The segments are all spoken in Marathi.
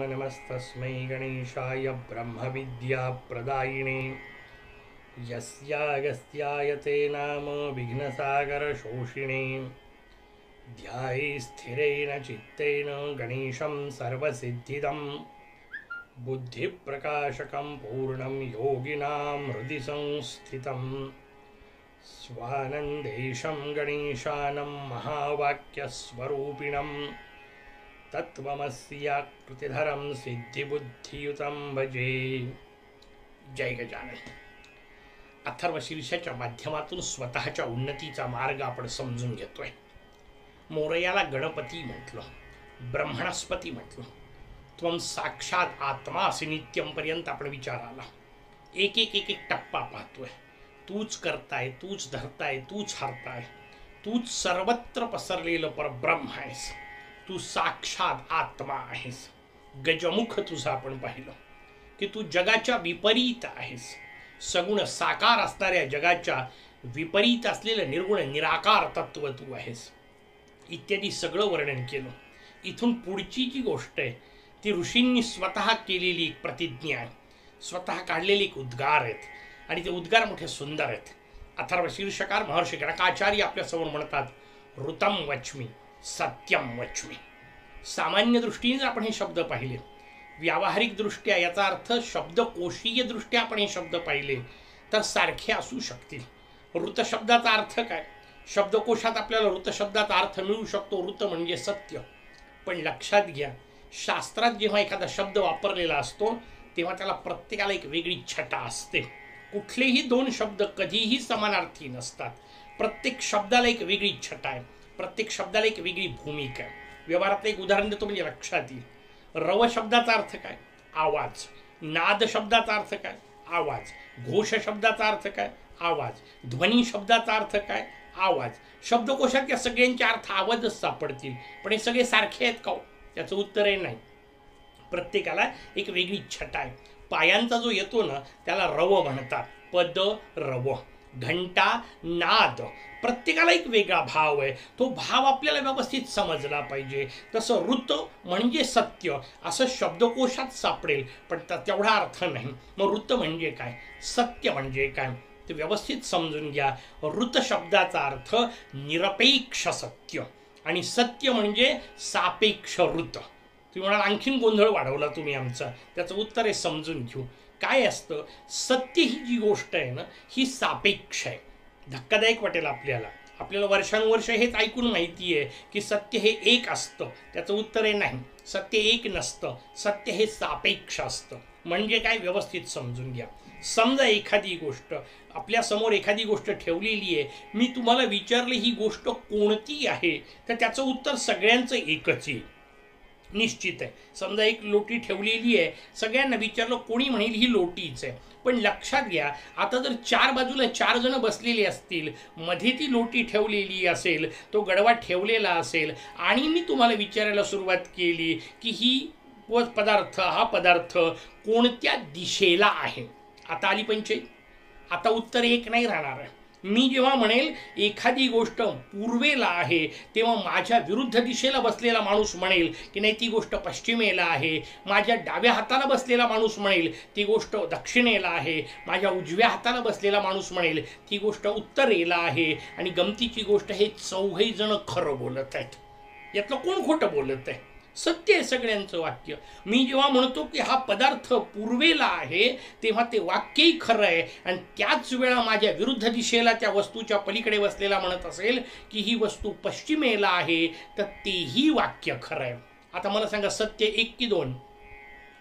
नमस्तस्मै गणेशाय ब्रह्मविद्याप्रदायिने यस्यागस्त्यायते नाम विघ्नसागरशोषिणे ध्याये स्थिरेण चित्तेन गणेशं सर्वसिद्धिदं बुद्धिप्रकाशकं पूर्णं योगिनां हृदि संस्थितं स्वानन्देशं गणेशानं महावाक्यस्वरूपिणं तत्त्वमस्याकृतिधरं सिद्धिबुद्धियुतं भजे. जय गजानन. अथर्वशीर्षाच्या माध्यमातून स्वतःच्या उन्नतीचा मार्ग आपण समजून घेतोय. मोरयाला गणपती म्हटलं, ब्रह्मणस्पती म्हटलं, त्वं साक्षात आत्मा असे नित्यमपर्यंत आपण विचार आला. एक एक एक एक टप्पा पाहतोय. तूच करताय, तूच धरताय, तूच हरताय, तूच सर्वत्र पसरलेलं परब्रह्म आहेस. तू साक्षात आत्मा आहेस. गजमुख तुझं आपण पाहिलं की तू जगाच्या विपरीत आहेस. सगुण साकार असणाऱ्या जगाच्या विपरीत असलेलं निर्गुण निराकार तत्व तू आहेस इत्यादी सगळं वर्णन केलं. इथून पुढची जी गोष्ट आहे ती ऋषींनी स्वतः केलेली एक प्रतिज्ञा आहे, स्वतः काढलेले एक उद्गार आहेत आणि ते उद्गार मोठे सुंदर आहेत. अथर्व शीर्षकार महर्षी गणकाचार्य आपल्यासमोर म्हणतात, ऋतम वच्मी सत्यम वच्मी. सामान्य दृष्टीने जर आपण हे शब्द पाहिले, व्यावहारिक दृष्ट्या याचा अर्थ शब्दकोशीय दृष्ट्या आपण हे शब्द पाहिले तर सारखे असू शकतील. ऋत शब्दाचा अर्थ काय? शब्दकोशात आपल्याला ऋत शब्दाचा अर्थ मिळू शकतो. ऋत म्हणजे सत्य. पण लक्षात घ्या, शास्त्रात जेव्हा एखादा शब्द वापरलेला असतो तेव्हा त्याला प्रत्येकाला एक वेगळी छटा असते. कुठलेही दोन शब्द कधीही समानार्थी नसतात. प्रत्येक शब्दाला एक वेगळी छटा आहे, प्रत्येक शब्दाला एक वेगळी भूमिका आहे. व्यवहारात एक उदाहरण देतो म्हणजे लक्षात येईल. रव शब्दाचा अर्थ काय? आवाज. नाद शब्दाचा अर्थ काय? आवाज. घोष शब्दाचा अर्थ काय? आवाज. ध्वनी शब्दाचा अर्थ काय? आवाज. शब्दकोशात या सगळ्यांचे अर्थ आवाजच सापडतील. पण हे सगळे सारखे आहेत का? त्याचं उत्तर आहे नाही. प्रत्येकाला एक वेगळी छटा आहे. पायांचा जो येतो ना त्याला रव म्हणतात. पद रव. घंटा नाद. प्रत्येकाला एक वेगळा भाव आहे. तो भाव आपल्याला व्यवस्थित समजला पाहिजे. तसं ऋत म्हणजे सत्य असं शब्दकोशात सापडेल, पण तेवढा अर्थ नाही. मग ऋत म्हणजे काय, सत्य म्हणजे काय ते व्यवस्थित समजून घ्या. ऋत शब्दाचा अर्थ निरपेक्ष सत्य आणि सत्य म्हणजे सापेक्ष ऋत. तुम्ही म्हणाल आणखीन गोंधळ वाढवला तुम्ही आमचा. त्याचं उत्तर आहे, समजून घेऊ. काय असतं, सत्य ही जी गोष्ट आहे ना ही सापेक्ष आहे. धक्कादायक वाटेल आपल्याला. आपल्याला वर्षानुवर्ष हेच ऐकून माहिती आहे की सत्य हे एक असतं. त्याचं उत्तर आहे नाही, सत्य एक नसतं. सत्य हे सापेक्ष असतं. म्हणजे काय, व्यवस्थित समजून घ्या. समजा एखादी गोष्ट आपल्यासमोर एखादी गोष्ट ठेवलेली आहे. मी तुम्हाला विचारले ही गोष्ट कोणती आहे तर त्याचं उत्तर सगळ्यांचं एकच आहे, निश्चित आहे. समजा एक लोटी ठेवलेली आहे, सगळ्यांना विचारलं कोणी म्हणेल ही लोटीच आहे. पण लक्षात घ्या, आता जर चार बाजूला चार जण बसलेले असतील, मध्ये ती लोटी ठेवलेली असेल, तो गडवा ठेवलेला असेल आणि मी तुम्हाला विचारायला सुरुवात केली की हा पदार्थ कोणत्या दिशेला आहे, आता आली पंचायत. आता उत्तर एक नाही राहणार आहे. मी जेव्हा म्हणेल एखादी गोष्ट पूर्वेला आहे तेव्हा माझ्या विरुद्ध दिशेला बसलेला माणूस म्हणेल की नाही ती गोष्ट पश्चिमेला आहे. माझ्या डाव्या हाताला बसलेला माणूस म्हणेल ती गोष्ट दक्षिणेला आहे. माझ्या उजव्या हाताला बसलेला माणूस म्हणेल ती गोष्ट उत्तरेला आहे. आणि गमतीची गोष्ट हे चौघही जण खरं बोलत आहेत. यातलं कोण खोटं बोलत आहे? सत्य आहे सगळ्यांचं वाक्य. मी जेव्हा म्हणतो की हा पदार्थ पूर्वेला आहे तेव्हा ते वाक्यही खरं आहे. आणि त्याच वेळा माझ्या विरुद्ध दिशेला त्या वस्तूच्या पलीकडे बसलेला म्हणत असेल की ही वस्तू पश्चिमेला आहे तर तेही वाक्य खरं आहे. आता मला सांगा, सत्य एक की दोन?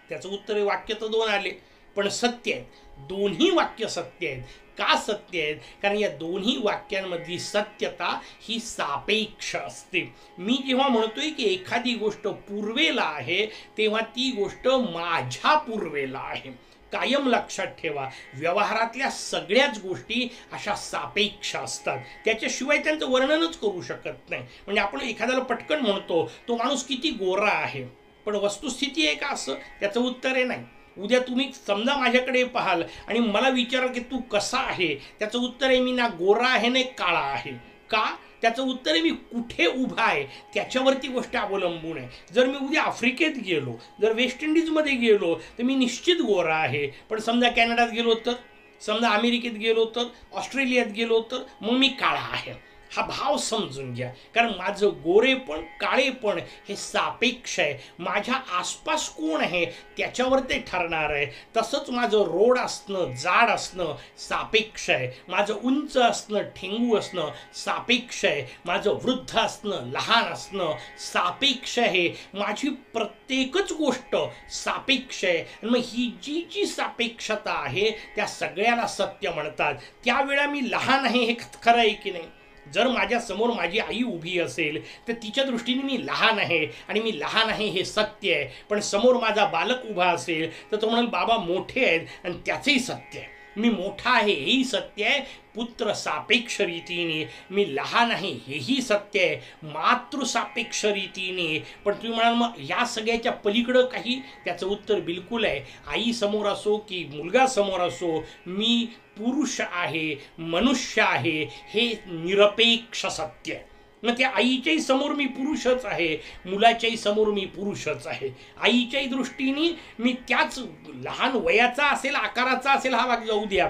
त्याचं उत्तर आहे वाक्य तर दोन आले, पण सत्य आहेत. दोन्ही वाक्य सत्य आहेत. का सत्य आहेत? कारण या दोन्ही वाक्यांमधली सत्यता ही सापेक्ष असते. मी जेव्हा म्हणतोय की एखादी गोष्ट पूर्वेला आहे तेव्हा ती गोष्ट माझ्या पूर्वेला आहे. कायम लक्षात ठेवा, व्यवहारातल्या सगळ्याच गोष्टी अशा सापेक्ष असतात. त्याच्याशिवाय त्यांचं वर्णनच करू शकत नाही. म्हणजे आपण एखाद्याला पटकन म्हणतो तो माणूस किती गोरा आहे, पण वस्तुस्थिती आहे का असं? त्याचं उत्तर आहे नाही. उद्या तुम्ही समजा माझ्याकडे पाहाल आणि मला विचारा की तू कसा आहे, त्याचं उत्तर आहे मी ना गोरा आहे ना काळा आहे. का? त्याचं उत्तर आहे मी कुठे उभा आहे त्याच्यावरती गोष्ट अवलंबून आहे. जर मी उद्या आफ्रिकेत गेलो, जर वेस्ट इंडिजमध्ये गेलो तर मी निश्चित गोरा आहे. पण समजा कॅनडात गेलो तर, समजा अमेरिकेत गेलो तर, ऑस्ट्रेलियात गेलो तर मग मी काळा आहे. हा भाव समजून घ्या. कारण माझं गोरेपण काळेपण हे सापेक्ष आहे. माझ्या आसपास कोण आहे त्याच्यावर ते ठरणार आहे. तसंच माझं रोड असणं जाड असणं सापेक्ष आहे. माझं उंच असणं ठेंगू असणं सापेक्ष आहे. माझं वृद्ध असणं लहान असणं सापेक्ष आहे. माझी प्रत्येकच गोष्ट सापेक्ष आहे. मग ही जी जी सापेक्षता आहे त्या सगळ्याला सत्य म्हणतात. त्यावेळा मी लहान आहे हे खरं आहे की नाही? जर माझ्यासमोर माझी आई उभी असेल तर तिच्या दृष्टीने मी लहान आहे आणि मी लहान आहे हे सत्य आहे. पण समोर माझा बालक उभा असेल तर तो म्हणाल बाबा मोठे आहेत आणि त्याचंही सत्य आहे. मी मोठा आहे हेही सत्य आहे. पुत्र सापेक्ष रीतीने मी लहान आहे हेही सत्य आहे. मातृसापेक्ष रीतीने. पण तुम्ही म्हणाल मग या सगळ्याच्या पलीकडं काही? त्याचं उत्तर बिलकुल आहे. आई समोर असो की मुलगा समोर असो मी पुरुष आहे मनुष्य आहे हे निरपेक्ष सत्य आहे. मग त्या आईच्याही समोर मी पुरुषच आहे, मुलाच्याही समोर मी पुरुषच आहे. आईच्याही दृष्टीने मी त्याच लहान वयाचा असेल आकाराचा असेल हा भाग जाऊ द्या,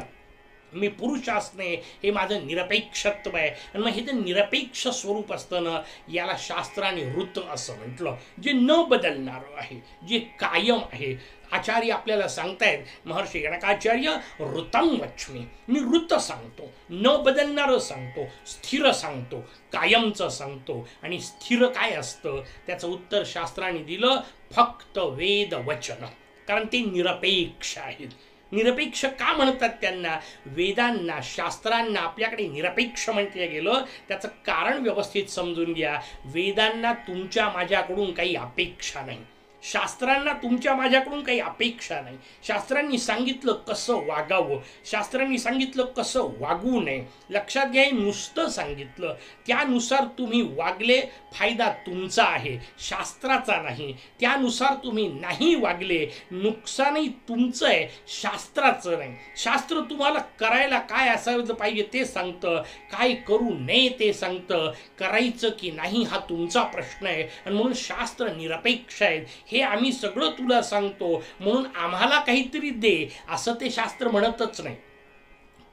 मी पुरुष असणे हे माझं निरपेक्षत्व आहे. आणि मग हे जे निरपेक्ष स्वरूप असतं ना याला शास्त्राने ऋत असं म्हटलं, जे न बदलणारं आहे, जे कायम आहे. आचार्य आपल्याला सांगतायत, महर्षी गणकाचार्य ऋतम वच्मी, मी ऋत सांगतो, न बदलणारं सांगतो, स्थिर सांगतो, कायमचं सांगतो. आणि स्थिर काय असतं त्याचं उत्तर शास्त्राने दिलं, फक्त वेद वचन. कारण ते निरपेक्ष आहेत. निरपेक्ष का म्हणतात त्यांना? वेदांना शास्त्रांना आपल्याकडे निरपेक्ष म्हटलं गेलं त्याचं कारण व्यवस्थित समजून घ्या. वेदांना तुमच्या माझ्याकडून काही अपेक्षा नाही, शास्त्रांना तुमच्या माझ्याकडून काही अपेक्षा नाही. शास्त्रांनी सांगितलं कसं वागावं, शास्त्रांनी सांगितलं कसं वागू नये. लक्षात घ्या, नुसतं सांगितलं त्यानुसार तुम्ही वागले, फायदा तुमचा आहे शास्त्राचा नाही. त्यानुसार तुम्ही नाही वागले, नुकसानही तुमचं आहे शास्त्राचं नाही. शास्त्र तुम्हाला करायला काय असायला पाहिजे ते सांगतं, काय करू नये ते सांगतं. करायचं की नाही हा तुमचा प्रश्न आहे. आणि म्हणून शास्त्र निरपेक्ष आहेत. हे आम्ही सगळं तुला सांगतो म्हणून आम्हाला काहीतरी दे असं ते शास्त्र म्हणतच नाही.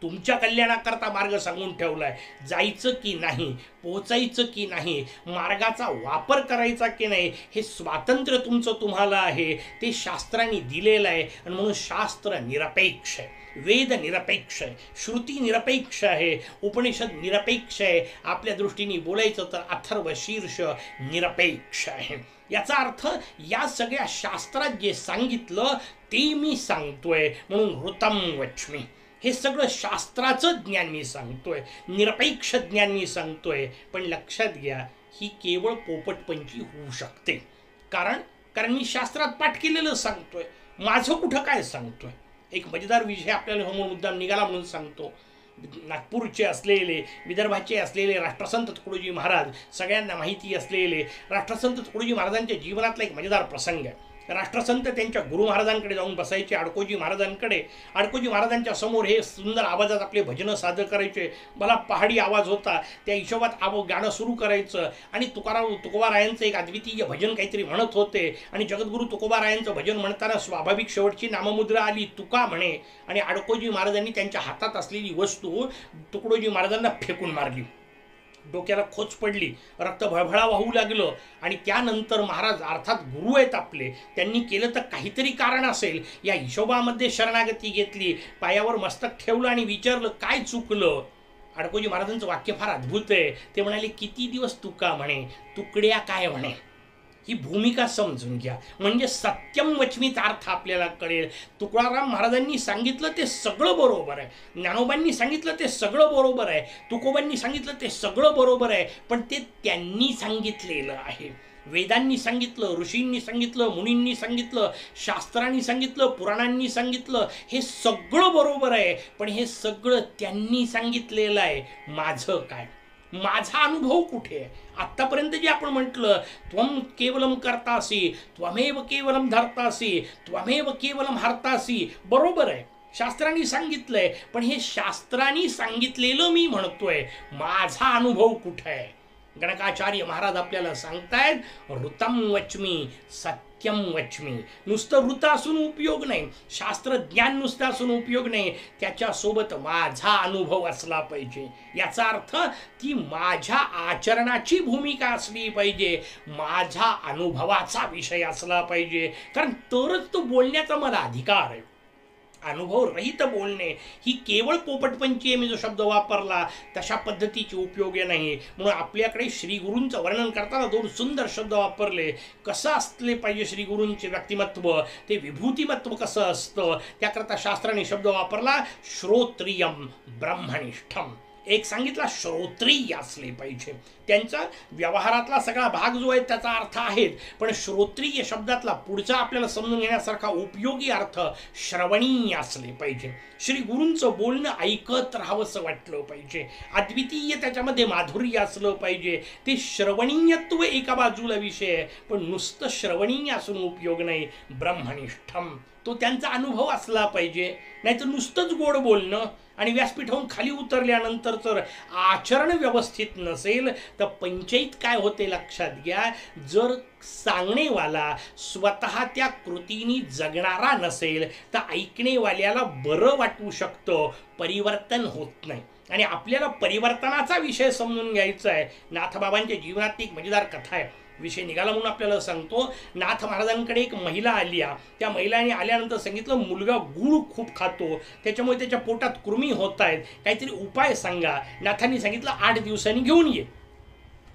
तुमच्या कल्याणाकरता मार्ग सांगून ठेवलाय. जायचं की नाही, पोचायचं की नाही, मार्गाचा वापर करायचा की नाही हे स्वातंत्र्य तुमचं तुम्हाला आहे. ते शास्त्रांनी दिलेलं आहे. आणि म्हणून शास्त्र निरपेक्ष आहे, वेद निरपेक्ष आहे, श्रुती निरपेक्ष आहे, उपनिषद निरपेक्ष आहे. आपल्या दृष्टीने बोलायचं तर अथर्व शीर्ष निरपेक्ष आहे. याचा अर्थ या सगळ्या शास्त्रात जे सांगितलं ते मी सांगतोय म्हणून ऋतम वच्मी. हे सगळं शास्त्राचं ज्ञान मी सांगतोय, निरपेक्ष ज्ञान मी सांगतोय. पण लक्षात घ्या ही केवळ पोपटपंची होऊ शकते. कारण मी शास्त्रात पाठ केलेलं सांगतोय, माझं कुठं काय सांगतोय. एक मजेदार विषय आपल्याला समोर मुद्दाम निघाला म्हणून सांगतो. नागपूरचे असलेले, विदर्भाचे असलेले राष्ट्रसंत तुकडोजी महाराज, सगळ्यांना माहिती असलेले राष्ट्रसंत तुकडोजी महाराजांच्या जीवनातला एक मजेदार प्रसंग आहे. राष्ट्रसंत त्यांच्या गुरु महाराजांकडे जाऊन बसायचे, अडकोजी महाराजांकडे. अडकोजी महाराजांच्या समोर हे सुंदर आवाजात आपले भजनं सादर करायचे. मला पहाडी आवाज होता, त्या हिशोबात गाणं सुरू करायचं. आणि तुकोबारायांचं एक अद्वितीय भजन काहीतरी म्हणत होते. आणि जगद्गुरू तुकोबारायांचं भजन म्हणताना स्वाभाविक शेवटची नाममुद्रा आली, तुका म्हणे. आणि अडकोजी महाराजांनी त्यांच्या हातात असलेली वस्तू तुकडोजी महाराजांना फेकून मारली. डोक्याला खोच पडली, रक्त भळभळा वाहू लागलं. आणि त्यानंतर महाराज अर्थात गुरु आहेत आपले, त्यांनी केलं तर काहीतरी कारण असेल या हिशोबामध्ये शरणागती घेतली, पायावर मस्तक ठेवलं आणि विचारलं काय चुकलं. अडकोजी महाराजांचं वाक्य फार अद्भुत आहे. ते म्हणाले किती दिवस तुका म्हणे, तुकड्या काय म्हणे. ही भूमिका समजून घ्या म्हणजे सत्यम वचमीचा अर्थ आपल्याला कळेल. तुकाराम महाराजांनी सांगितलं ते सगळं बरोबर आहे, ज्ञानोबांनी सांगितलं ते सगळं बरोबर आहे, तुकोबांनी सांगितलं ते सगळं बरोबर आहे. पण ते त्यांनी सांगितलेलं आहे. वेदांनी सांगितलं, ऋषींनी सांगितलं, मुनींनी सांगितलं, शास्त्रांनी सांगितलं, पुराणांनी सांगितलं, हे सगळं बरोबर आहे. पण हे सगळं त्यांनी सांगितलेलं आहे. माझं काय, माझा अनुभव कुठे आहे. आत्तापर्यंत जे आपण म्हटलं त्वम केवलम करतासी, त्वमेव केवलम धरतासी, त्वमेव केवलम हरतासी, बरोबर आहे. शास्त्रांनी सांगितलंय, पण हे शास्त्रांनी सांगितलेलं मी म्हणतोय, माझा अनुभव कुठे आहे? गणकाचार्य महाराज आपल्याला सांगतायत, ऋतम वच्मी सत्यम वच्मी. नुसतं ऋत असून उपयोग नाही, शास्त्रज्ञान नुसतं असून उपयोग नाही, त्याच्यासोबत माझा अनुभव असला पाहिजे. याचा अर्थ ती माझ्या आचरणाची भूमिका असली पाहिजे, माझ्या अनुभवाचा विषय असला पाहिजे, कारण तरच तो बोलण्याचा मला अधिकार आहे. अनुभव रहित बोलणे ही केवळ पोपटपंची मी जो शब्द वापरला तशा पद्धतीचे उपयोगी नाही. म्हणून आपल्याकडे श्री गुरूंचं वर्णन करताना दोन सुंदर शब्द वापरले. कसं असले पाहिजे श्री गुरूंचे व्यक्तिमत्व, ते विभूतिमत्व कसं असतं, त्याकरता शास्त्राने शब्द वापरला श्रोत्रियम ब्रह्मनिष्ठम. एक सांगितला श्रोत्रिय असले पाहिजे, त्यांचा व्यवहारातला सगळा भाग जो आहे त्याचा अर्थ आहेत, पण श्रोत्रिय शब्दातला पुढचा आपल्याला समजून घेण्यासारखा उपयोगी अर्थ श्रवणीय असले पाहिजे. श्री गुरूंचं बोलणं ऐकत राहावंसं वाटलं पाहिजे, अद्वितीय त्याच्यामध्ये माधुर्य असलं पाहिजे. ते श्रवणीयत्व एका बाजूला विषय आहे, पण नुसतं श्रवणीय असून उपयोग नाही. ब्रह्मनिष्ठम तो त्यांचा अनुभव असला पाहिजे, नाहीतर नुसतंच गोड बोलणं आणि व्यासपीठावरून खाली उतरल्यानंतर जर आचरण व्यवस्थित नसेल तर पंचायत काय होते लक्षात घ्या. जर सांगणेवाला स्वतः त्या कृतीनी जगणारा नसेल तर ऐकणेवाल्याला बरं वाटू शकतं, परिवर्तन होत नाही. आणि आपल्याला परिवर्तनाचा विषय समजून घ्यायचा आहे. नाथबाबांच्या जीवनात एक मजेदार कथा आहे, विषय निघाला म्हणून आपल्याला सांगतो. नाथ महाराजांकडे एक महिला आली. त्या महिलाने आल्यानंतर सांगितलं, मुलगा गूळ खूप खातो, त्याच्यामुळे त्याच्या पोटात कृमी होत आहेत, काहीतरी उपाय सांगा. नाथांनी सांगितलं 8 दिवसांनी घेऊन ये.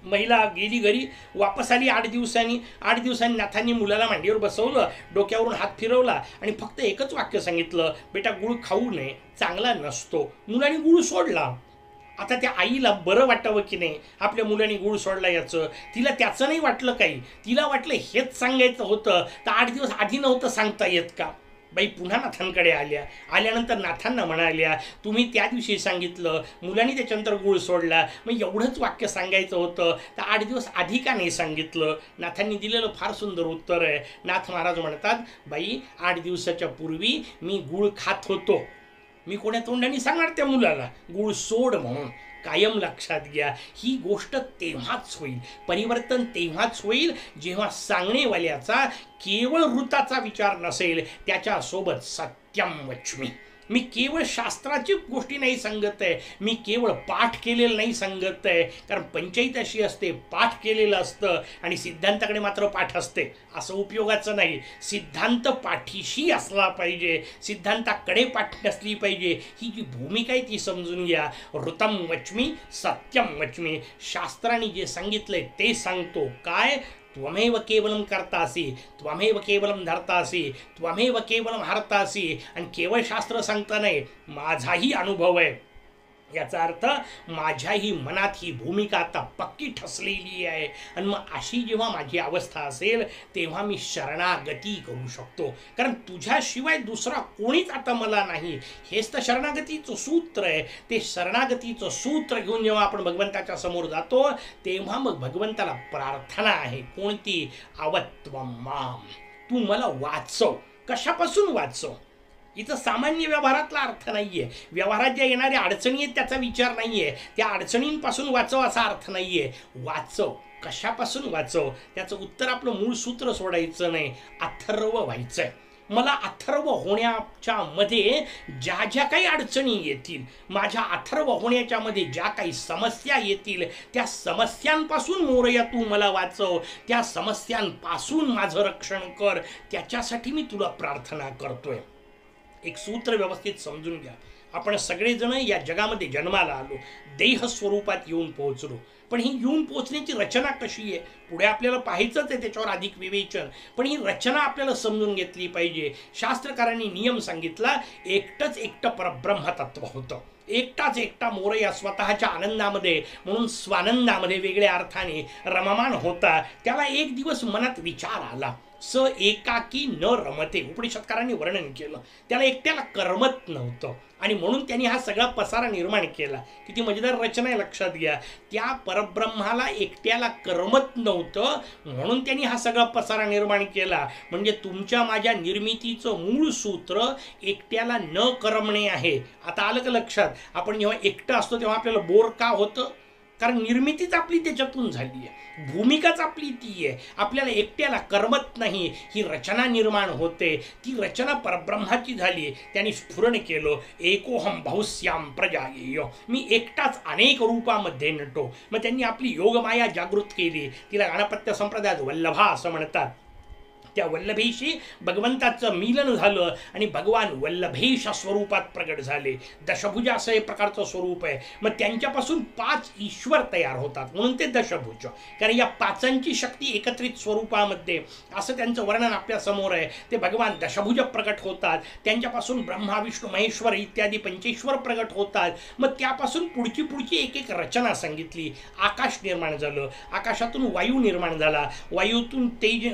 महिला गेली घरी, वापस आली 8 दिवसांनी. 8 दिवसांनी नाथांनी मुलाला मांडीवर बसवलं, डोक्यावरून हात फिरवला आणि फक्त एकच वाक्य सांगितलं, बेटा गूळ खाऊ नये, चांगला नसतो. मुलाने गूळ सोडला. आता त्या आईला बरं वाटावं की नाही, आपल्या मुलाने गूळ सोडला याचं. तिला त्याचं नाही वाटलं काही, तिला वाटलं हेच सांगायचं होतं तर 8 दिवस आधी नव्हतं सांगता येत का. बाई पुन्हा नाथांकडे आल्या. आल्यानंतर नाथांना म्हणाल्या, तुम्ही त्या दिवशी सांगितलं, मुलांनी त्याच्यानंतर गूळ सोडला, मग एवढंच वाक्य सांगायचं होतं तर 8 दिवस आधी का नाही सांगितलं. नाथांनी दिलेलं फार सुंदर उत्तर आहे. नाथ महाराज म्हणतात, बाई 8 दिवसाच्या पूर्वी मी गूळ खात होतो, मी कोण्या तोंडाने सांगणार त्या मुलाला गूळ सोड म्हणून. कायम लक्षात घ्या, ही गोष्ट तेव्हाच होईल, परिवर्तन तेव्हाच होईल जेव्हा सांगणेवाल्याचा केवळ ऋताचा विचार नसेल, त्याच्यासोबत सत्यम वच्मी. मी केवळ शास्त्राची गोष्टी नाही सांगत आहे, मी केवळ पाठ केलेलं नाही सांगत आहे. कारण पंचायत अशी असते, पाठ केलेलं असतं आणि सिद्धांताकडे मात्र पाठ असते, असं उपयोगाचं नाही. सिद्धांत पाठीशी असला पाहिजे, सिद्धांताकडे पाठ नसली पाहिजे. ही जी भूमिका आहे ती समजून घ्या. ऋतम वच्मी सत्यम वच्मी. शास्त्राने जे सांगितलंय ते सांगतो. काय? त्वमेव केवलम करतासी, त्वमेव केवलम धरतासी, त्वमेव केवलम हरतासी. आणि केवळ शास्त्र सांगता नाही, माझाही अनुभव आहे. याचा अर्थ माझ्याही मनात ही भूमिका आता पक्की ठसलेली आहे. आणि मग अशी जेव्हा माझी अवस्था असेल तेव्हा मी शरणागती करू शकतो, कारण तुझ्याशिवाय दुसरा कोणीच आता मला नाही. हेच तर शरणागतीचं सूत्र आहे. ते शरणागतीचं सूत्र घेऊन जेव्हा आपण भगवंताच्या समोर जातो तेव्हा मग भगवंताला प्रार्थना आहे. कोणती? अवत्वम माम, तू मला वाचव. कशापासून वाचव? इथं सामान्य व्यवहारातला अर्थ नाहीये. व्यवहारात ज्या येणाऱ्या अडचणी आहेत त्याचा विचार नाहीये. त्या अडचणींपासून वाचव असा अर्थ नाहीये. वाचव, कशापासून वाचव? त्याचं उत्तर आपलं मूळ सूत्र सोडायचं नाही, अथर्व व्हायचंय. मला अथर्व होण्याच्या मध्ये ज्या ज्या काही अडचणी येतील, माझ्या अथर्व होण्याच्या मध्ये ज्या काही समस्या येतील, त्या समस्यांपासून मोरया तू मला वाचव, त्या समस्यांपासून माझं रक्षण कर. त्याच्यासाठी मी तुला प्रार्थना करतोय. एक सूत्र व्यवस्थित समजून घ्या. आपण सगळेजण या जगामध्ये जन्माला आलो, देह स्वरूपात येऊन पोहोचलो. पण ही येऊन पोहोचण्याची रचना कशी आहे पुढे आपल्याला पाहायचंच आहे, त्याच्यावर अधिक विवेचन. पण ही रचना आपल्याला समजून घेतली पाहिजे. शास्त्रकारांनी नियम सांगितला, एकटंच एकटं परब्रह्मतत्व होतं. एकटाच एकटा मोरया स्वतःच्या आनंदामध्ये म्हणून स्वानंदामध्ये वेगळ्या अर्थाने रममान होता. त्याला एक दिवस मनात विचार आला, स एकाकी न रमते, उपनिषदकारांनी वर्णन केलं. त्याला एकट्याला करमत नव्हतं आणि म्हणून त्यांनी हा सगळा पसारा निर्माण केला. किती मजेदार रचना आहे, लक्षात घ्या. त्या परब्रह्माला एकट्याला करमत नव्हतं म्हणून त्यांनी हा सगळा पसारा निर्माण केला. म्हणजे तुमच्या माझ्या निर्मितीचं मूळ सूत्र एकट्याला न करमणे आहे. आता आलं का लक्षात? आपण जेव्हा एकटं असतो तेव्हा आपल्याला बोर का होतं? कारण निर्मितीच आपली त्याच्यातून झाली आहे, भूमिकाच आपली ती आहे. आपल्याला एकट्याला करमत नाही, ही रचना निर्माण होते. ती रचना परब्रह्माची झाली. त्यांनी स्फुरण केलं, एकोहम बहुश्याम प्रजायेय, मी एकटाच अनेक रूपामध्ये नटो. मग त्यांनी आपली योगमाया जागृत केली. तिला गणपत्य संप्रदायात वल्लभा असं म्हणतात. त्या वल्लभेशी भगवंताचं मिलन झालं आणि भगवान वल्लभेश स्वरूपात प्रगट झाले. दशभुज असं हे प्रकारचं स्वरूप आहे. मग त्यांच्यापासून 5 ईश्वर तयार होतात म्हणून ते दशभुज. कारण या 5ची शक्ती एकत्रित स्वरूपामध्ये, असं त्यांचं वर्णन आपल्या समोर आहे. ते भगवान दशभुज प्रगट होतात. त्यांच्यापासून ब्रह्मा विष्णू महेश्वर इत्यादी पंचेश्वर प्रगट होतात. मग त्यापासून पुढची एक एक रचना सांगितली. आकाश निर्माण झालं, आकाशातून वायू निर्माण झाला, वायूतून तेज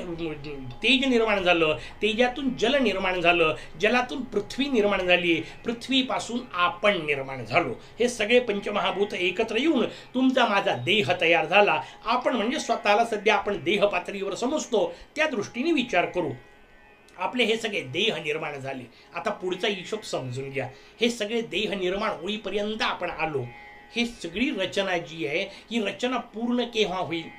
निर्माण झालं, तेजातून जल निर्माण झालं, जलातून पृथ्वी निर्माण झाली, पृथ्वीपासून आपण निर्माण झालो. हे सगळे पंचमहाभूत एकत्र येऊन तुमचा माझा देह तयार झाला. आपण म्हणजे स्वतःला सध्या आपण देह पातळीवर समजतो त्या दृष्टीने विचार करू. आपले हे सगळे देह निर्माण झाले. आता पुढचा हिशोब समजून घ्या. हे सगळे देह निर्माण होईपर्यंत आपण आलो. हे सगळी रचना जी आहे ही रचना पूर्ण केव्हा होईल?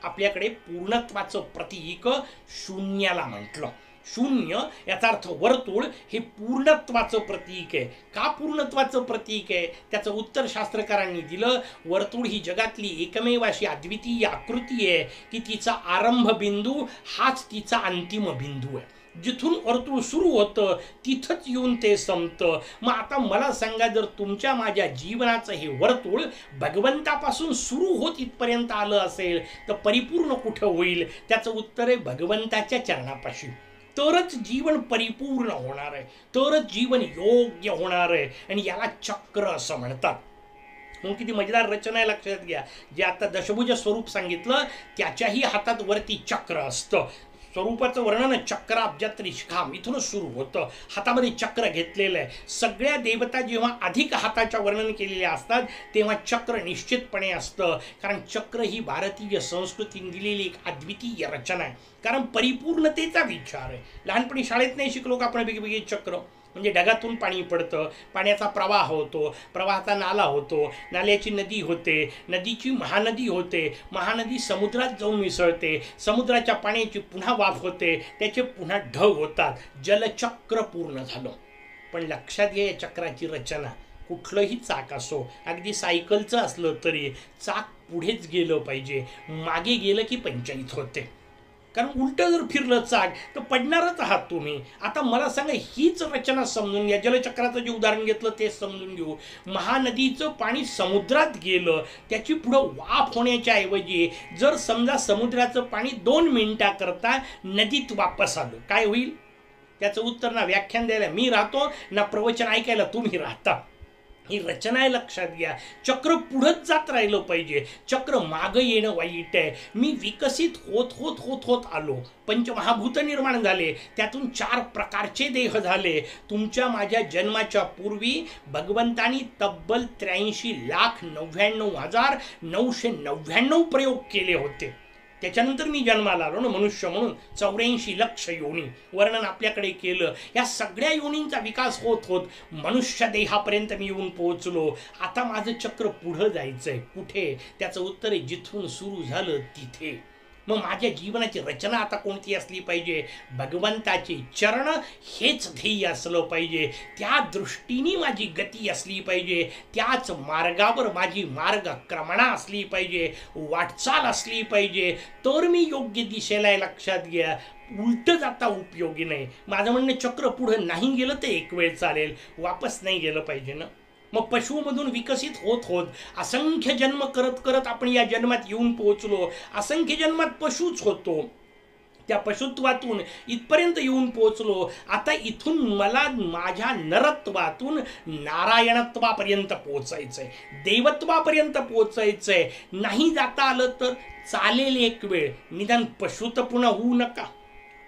आपल्याकडे पूर्णत्वाचं प्रतीक शून्याला म्हटलं. शून्य याचा अर्थ वर्तुळ हे पूर्णत्वाचं प्रतीक आहे. का पूर्णत्वाचं प्रतीक आहे? त्याचं उत्तर शास्त्रकारांनी दिलं. वर्तुळ ही जगातली एकमेव अशी अद्वितीय आकृती आहे की तिचा आरंभ बिंदू हाच तिचा अंतिम बिंदू आहे. जिथून वर्तुळ सुरू होतं तिथंच येऊन ते संपतं. मग आता मला सांगा, जर तुमच्या माझ्या जीवनाचं हे वर्तुळ भगवंतापासून सुरू होत इथपर्यंत आलं असेल तर परिपूर्ण कुठं होईल? त्याचं उत्तर आहे भगवंताच्या चरणापाशी. तरच जीवन परिपूर्ण होणार आहे, तरच जीवन योग्य होणार आहे. आणि याला चक्र असं म्हणतात. म्हणून किती मजेदार रचना आहे, लक्षात घ्या. जे आता दशभुज स्वरूप सांगितलं त्याच्याही हातात वरती चक्र असतं. स्वरूपाचं वर्णन चक्राब्जात शिखाम इथूनच सुरू होतं. हातामध्ये चक्र घेतलेलं आहे. सगळ्या देवता जेव्हा अधिक हाताच्या वर्णन केलेल्या असतात तेव्हा चक्र निश्चितपणे असतं. कारण चक्र ही भारतीय संस्कृतीने दिलेली एक अद्वितीय रचना आहे. कारण परिपूर्णतेचा विचार आहे. लहानपणी शाळेत नाही शिकलो का आपण वेगवेगळे चक्र? म्हणजे ढगातून पाणी पडतं, पाण्याचा प्रवाह होतो, प्रवाहाचा नाला होतो, नाल्याची नदी होते, नदीची महानदी होते, महानदी समुद्रात जाऊन मिसळते, समुद्राच्या पाण्याची पुन्हा वाफ होते, त्याचे पुन्हा ढग होतात. जलचक्र पूर्ण झालं. पण लक्षात घ्या या चक्राची रचना. कुठलंही चाक असो, अगदी सायकलचं असलं तरी चाक पुढेच गेलं पाहिजे. मागे गेलं की पंचायत होते. कारण उलटं जर फिरलं चाक तर पडणारच आहात तुम्ही. आता मला सांगा, हीच रचना समजून घ्या. जलचक्राचं जे उदाहरण घेतलं तेच समजून घेऊ. महानदीचं पाणी समुद्रात गेलं, त्याची पुढं वाफ होण्याच्या ऐवजी जर समजा समुद्राचं पाणी 2 मिनिटाकरता नदीत वापस आलं, काय होईल? त्याचं उत्तर ना व्याख्यान द्यायला मी राहतो, ना प्रवचन ऐकायला तुम्ही राहता. ही रचना आहे, लक्षात घ्या. चक्र पुढंच जात राहिलं पाहिजे. चक्र मागं येणं वाईट आहे. मी विकसित होत होत होत होत आलो. पंचमहाभूत निर्माण झाले, त्यातून 4 प्रकारचे देह झाले. तुमच्या माझ्या जन्माच्या पूर्वी भगवंतानी तब्बल 83,99,999 प्रयोग केले होते. त्याच्यानंतर मी जन्माला आलो ना मनुष्य म्हणून. 84 लक्ष योनी वर्णन आपल्याकडे केलं. या सगळ्या योनींचा विकास होत होत मनुष्य देहापर्यंत मी येऊन पोहोचलो. आता माझं चक्र पुढं जायचंय. कुठे? त्याचं उत्तर आहे जिथून सुरू झालं तिथे. मग माझ्या जीवनाची रचना आता कोणती असली पाहिजे? भगवंताचे चरण हेच ध्येय असलं पाहिजे. त्या दृष्टीने माझी गती असली पाहिजे. त्याच मार्गावर माझी मार्गक्रमणा असली पाहिजे, वाटचाल असली पाहिजे. तर मी योग्य दिशेला आहे, लक्षात घ्या. उलट जाता उपयोगी नाही. माझं म्हणणं चक्र पुढं नाही गेलं तर एक वेळ चालेल, वापस नाही गेलं पाहिजे ना. मग पशुमधून विकसित होत होत असंख्य जन्म करत करत आपण या जन्मात येऊन पोहोचलो. असंख्य जन्मात पशुच होतो. त्या पशुत्वातून इथपर्यंत येऊन पोहोचलो. आता इथून मला माझ्या नरत्वातून नारायणत्वापर्यंत पोहोचायचंय, देवत्वापर्यंत पोहोचायचंय. नाही जाता आलं तर चालेल एक वेळ, निदान पशु तर पुन्हा होऊ नका.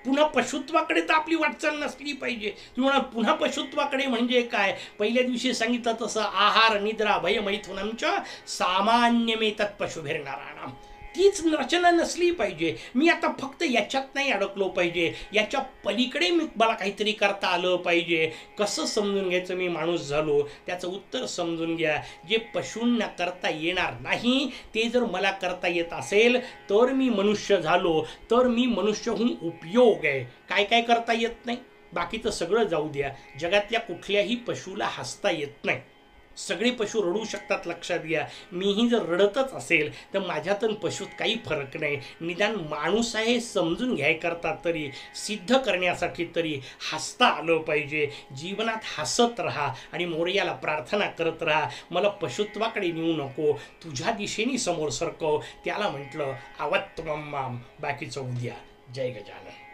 पुन्हा पशुत्वाकडे तर आपली वाटचाल नसली पाहिजे. तुम्ही म्हणा पुन्हा पशुत्वाकडे म्हणजे काय? पहिल्या दिवशी सांगितलं तसं आहार निद्रा भय मैथुनमच्या सामान्यमेतत् पशुभिर्नराणाम. तीच रचना नसली पाहिजे. मी आता फक्त याच्यात नाही अडकलो पाहिजे, याच्या पलीकडे मला काहीतरी करता आलं पाहिजे. कसं समजून घ्यायचं मी माणूस झालो? त्याचं उत्तर समजून घ्या. जे पशूंना करता येणार नाही ते जर मला करता येत असेल तर मी मनुष्य झालो, तर मी मनुष्यहून उपयोग आहे. काय काय करता येत नाही बाकीचं सगळं जाऊ द्या. जगातल्या कुठल्याही पशुला हसता येत नाही. सगळे पशु रडू शकतात, लक्षात घ्या. मीही जर रडतच असेल तर माझ्यात आणि पशुत काही फरक नाही. निदान माणूस आहे हे समजून घ्यायकरता तरी, सिद्ध करण्यासाठी तरी हसता आलं पाहिजे. जीवनात हसत राहा आणि मोरयाला प्रार्थना करत राहा, मला पशुत्वाकडे नेऊ नको, तुझ्या दिशेने समोर सरकव. त्याला म्हटलं अवत्वम माम. बाकीचं उद्या. जय गजानन.